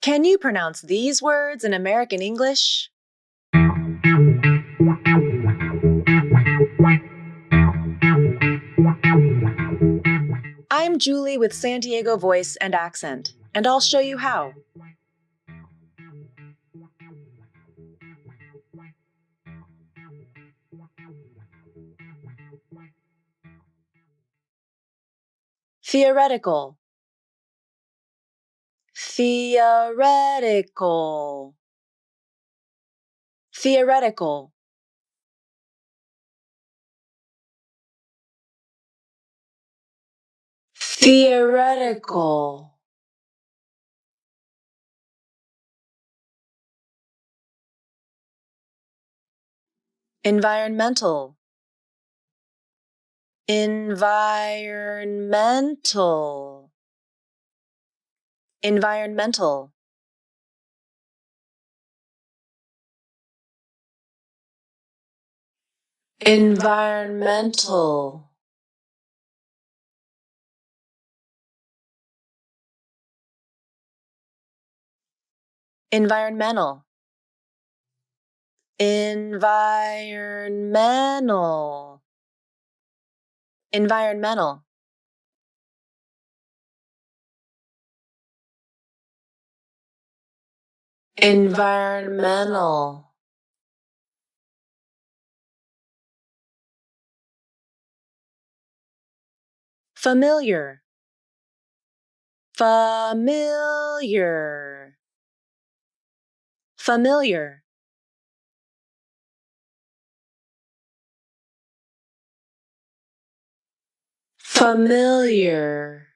Can you pronounce these words in American English? I'm Julie with San Diego voice and accent, and I'll show you how. Theoretical. Theoretical. Theoretical. Theoretical. Environmental. Environmental. Environmental. Environmental. Environmental. Environmental. Environmental. Environmental. Familiar. Familiar. Familiar. Familiar.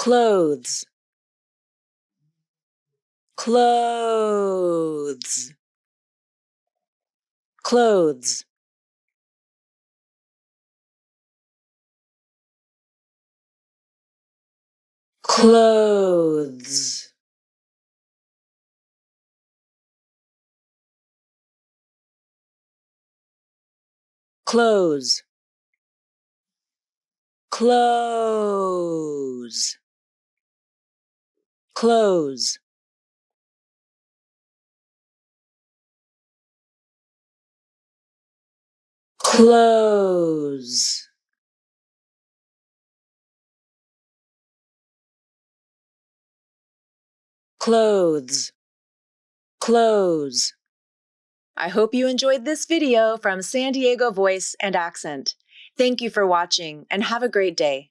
Clothes. Clothes. Clothes. Clothes. Clothes. Clothes. Clothes. Clothes. Clothes. Clothes. I hope you enjoyed this video from San Diego Voice and Accent. Thank you for watching and have a great day.